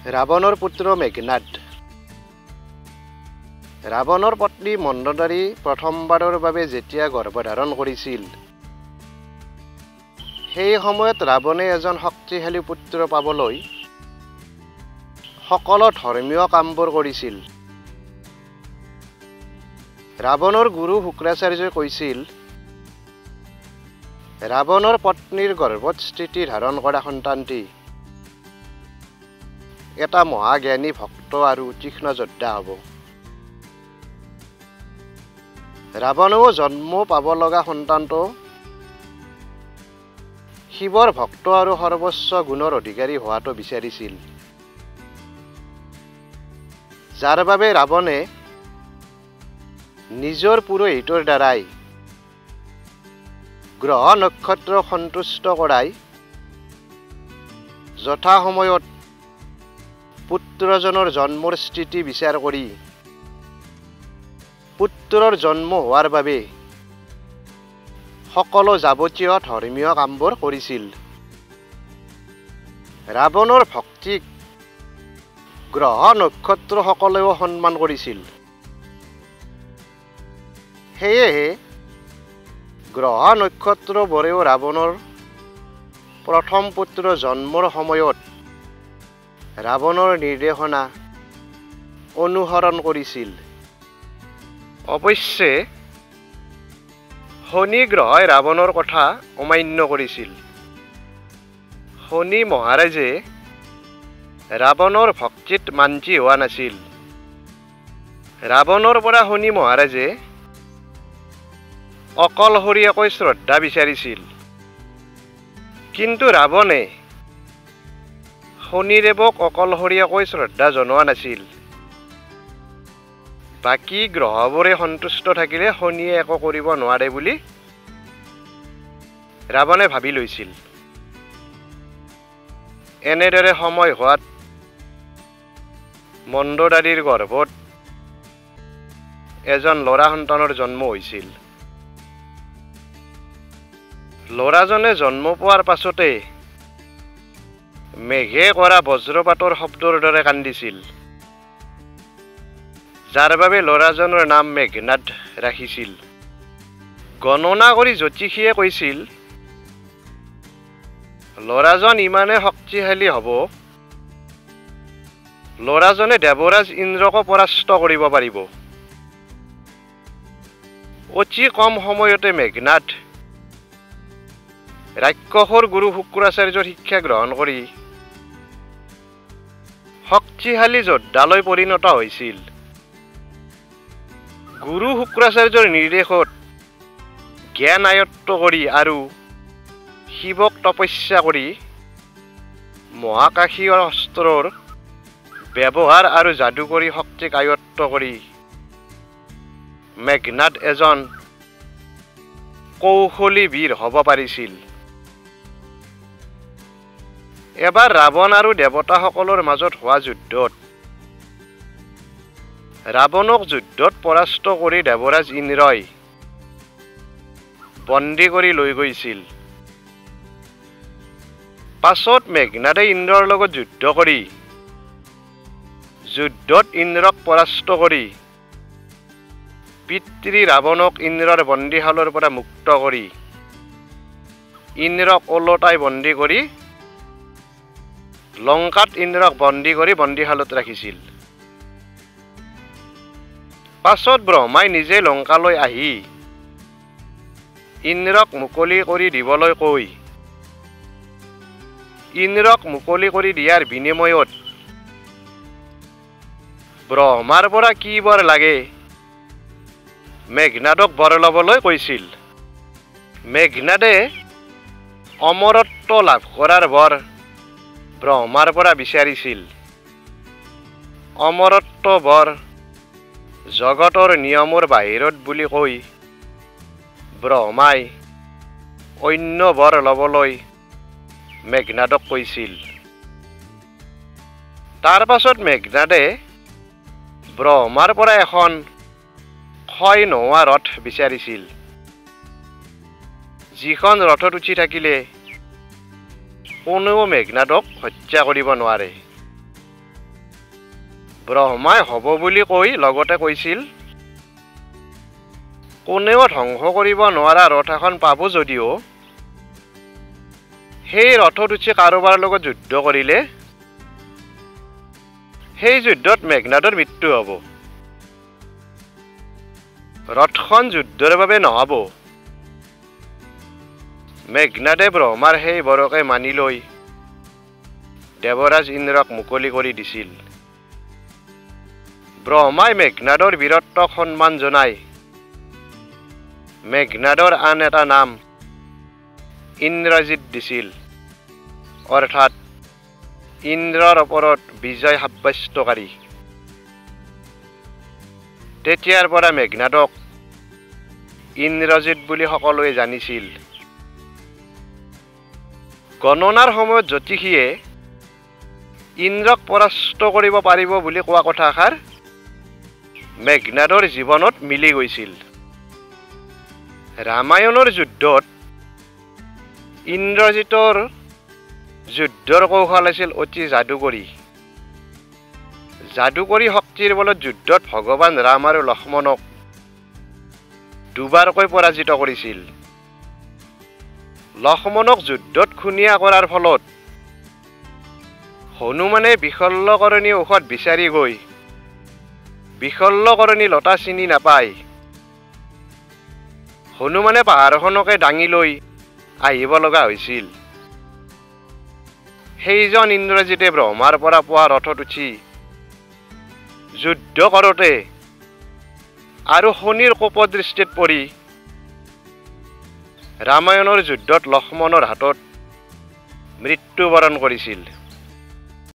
ৰাৱণৰ পুত্ৰ মেঘনাদ। ৰাৱণৰ পত্নী মন্দোদৰী প্ৰথমবাৰৰ বাবে যেতিয়া গৰ্ভধাৰণ কৰিছিল, সেই সময়ত ৰাৱণে এজন শক্তিশালী পুত্ৰ পাবলৈ সকলো ধৰ্মীয় কামবোৰ কৰিছিল। ৰাৱণৰ গুৰু শুক্ৰাচাৰ্যই কৈছিল, ৰাৱণৰ পত্নীৰ গৰ্ভত স্থিতি ধাৰণ কৰা সন্তানটি এটা মহাজ্ঞানী ভক্ত আৰু তীক্ষ্ণ যোদ্ধা হ'ব। ৰাৱণেও জন্ম পাব লগা সন্তানটো শিৱৰ ভক্ত আৰু সৰ্বোচ্চ গুণৰ অধিকাৰী হোৱাটো বিচাৰিছিল, যাৰ বাবে ৰাৱণে নিজৰ পুৰোহিতৰ দ্বাৰাই গ্ৰহ নক্ষত্ৰ সন্তুষ্ট কৰাই যথা সময়ত পুত্ৰজনৰ জন্মৰ স্থিতি বিচাৰ কৰি পুত্ৰৰ জন্ম হোৱাৰ বাবে সকলো যাৱতীয় ধৰ্মীয় কামবোৰ কৰিছিল। ৰাৱণৰ ভক্তিক গ্ৰহ নক্ষত্ৰসকলেও সন্মান কৰিছিল। সেয়েহে গ্ৰহ নক্ষত্ৰবোৰেও ৰাৱণৰ প্ৰথম পুত্ৰ জন্মৰ সময়ত ৰাৱণৰ নিৰ্দেশনা অনুসৰণ কৰিছিল। অৱশ্যে শনি গ্ৰহই ৰাৱণৰ কথা অমান্য কৰিছিল। শনি মহাৰাজে ৰাৱণৰ ভক্তিত মান্তি হোৱা নাছিল। ৰাৱণৰ পৰা শনি মহাৰাজে অকলশৰীয়াকৈ শ্ৰদ্ধা বিচাৰিছিল, কিন্তু ৰাৱণে শনিদেৱক অকলশৰীয়াকৈ শ্ৰদ্ধা জনোৱা নাছিল। বাকী গ্ৰহবোৰে সন্তুষ্ট থাকিলে শনিয়ে একো কৰিব নোৱাৰে বুলি ৰাৱণে ভাবি লৈছিল। এনেদৰে সময় হোৱাত মন্দোদৰীৰ গৰ্ভত এজন ল'ৰা সন্তানৰ জন্ম হৈছিল। ল'ৰাজনে জন্ম পোৱাৰ পাছতে মেঘে কৰা বজ্ৰপাতৰ শব্দৰ দৰে কান্দিছিল, যাৰ বাবে ল'ৰাজনৰ নাম মেঘনাদ ৰাখিছিল। গণনা কৰি জ্যোতিষীয়ে কৈছিল, ল'ৰাজন ইমানে শক্তিশালী হ'ব, ল'ৰাজনে দেৱৰাজ ইন্দ্ৰকো পৰাস্ত কৰিব পাৰিব। অতি কম সময়তে মেঘনাদ ৰাক্ষসৰ গুৰু শুক্ৰাচাৰ্যৰ শিক্ষা গ্ৰহণ কৰি শক্তিশালী যোদ্ধালৈ পৰিণত হৈছিল। গুৰু শুক্ৰাচাৰ্যৰ নিৰ্দেশত জ্ঞান আয়ত্ত কৰি আৰু শিৱক তপস্যা কৰি মহাকাশীয় অস্ত্ৰৰ ব্যৱহাৰ আৰু যাদুকৰী শক্তিক আয়ত্ত কৰি মেঘনাদ এজন কৌশলী বীৰ হ'ব পাৰিছিল। এবাৰ ৰাৱণ আৰু দেৱতাসকলৰ মাজত হোৱা যুদ্ধত ৰাৱণক যুদ্ধত পৰাস্ত কৰি দেৱৰাজ ইন্দ্ৰই বন্দী কৰি লৈ গৈছিল। পাছত মেঘনাদে ইন্দ্ৰৰ লগত যুদ্ধ কৰি যুদ্ধত ইন্দ্ৰক পৰাস্ত কৰি পিতৃ ৰাৱণক ইন্দ্ৰৰ বন্দীশালৰ পৰা মুক্ত কৰি ইন্দ্ৰক ওলোটাই বন্দী কৰি লংকাত ইন্দ্ৰক বন্দী কৰি বন্দীশালত ৰাখিছিল। পাছত ব্ৰহ্মাই নিজে লংকালৈ আহি ইন্দ্ৰক মুকলি কৰি দিবলৈ কৈ ইন্দ্ৰক মুকলি কৰি দিয়াৰ বিনিময়ত ব্ৰহ্মাৰ পৰা কি বৰ লাগে মেঘনাদক বৰ ল'বলৈ কৈছিল। মেঘনাদে অমৰত্ব লাভ কৰাৰ বৰ ব্ৰহ্মাৰ পৰা বিচাৰিছিল। অমৰত্ব বৰ জগতৰ নিয়মৰ বাহিৰত বুলি কৈ ব্ৰহ্মাই অন্য বৰ ল'বলৈ মেঘনাদক কৈছিল। তাৰ পাছত মেঘনাদে ব্ৰহ্মাৰ পৰা এখন ক্ষয় নোহোৱা ৰথ বিচাৰিছিল, যিখন ৰথত উঠি থাকিলে কোনেও মেঘনাদক হত্যা কৰিব নোৱাৰে। ব্ৰহ্মাই হ'ব বুলি কৈ লগতে কৈছিল, কোনেও ধ্বংস কৰিব নোৱাৰা ৰথ এখন পাব যদিও সেই ৰথত উঠি কাৰোবাৰ লগত যুদ্ধ কৰিলে সেই যুদ্ধত মেঘনাদৰ মৃত্যু হ'ব। ৰথখন যুদ্ধৰ বাবে নহ'ব। মেঘনাদে ব্ৰহ্মাৰ সেই বৰকে মানি লৈ দেৱৰাজ ইন্দ্ৰক মুকলি কৰি দিছিল। ব্ৰহ্মাই মেঘনাদৰ বীৰত্বক সন্মান জনাই মেঘনাদৰ আন এটা নাম ইন্দ্ৰজিৎ দিছিল, অৰ্থাৎ ইন্দ্ৰৰ ওপৰত বিজয় সাব্যস্তকাৰী। তেতিয়াৰ পৰা মেঘনাদক ইন্দ্ৰজিৎ বুলি সকলোৱে জানিছিল। গণনাৰ সময়ত জ্যোতিষীয়ে ইন্দ্ৰক পৰাস্ত কৰিব পাৰিব বুলি কোৱা কথাষাৰ মেঘনাদৰ জীৱনত মিলি গৈছিল। ৰামায়ণৰ যুদ্ধত ইন্দ্ৰজিতৰ যুদ্ধৰ কৌশল আছিল অতি যাদুকৰী। যাদুকৰী শক্তিৰ বলত যুদ্ধত ভগৱান ৰাম আৰু লক্ষ্মণক দুবাৰকৈ পৰাজিত কৰিছিল। লক্ষ্মণক যুদ্ধত খুনীয়া কৰাৰ ফলত হনুমানে বিশল্যকৰণী ঔষধ বিচাৰি গৈ বিশল্যকৰণী লতা চিনি নাপায় হনুমানে পাহাৰখনকে দাঙি লৈ আহিব লগা হৈছিল। সেইজন ইন্দ্ৰজিতে ব্ৰহ্মাৰ পৰা পোৱা ৰথত উঠি যুদ্ধ কৰোঁতে আৰু শনিৰ কোপদৃষ্টিত পৰি ৰামায়ণৰ যুদ্ধত লক্ষ্মণৰ হাতত মৃত্যুবৰণ কৰিছিল।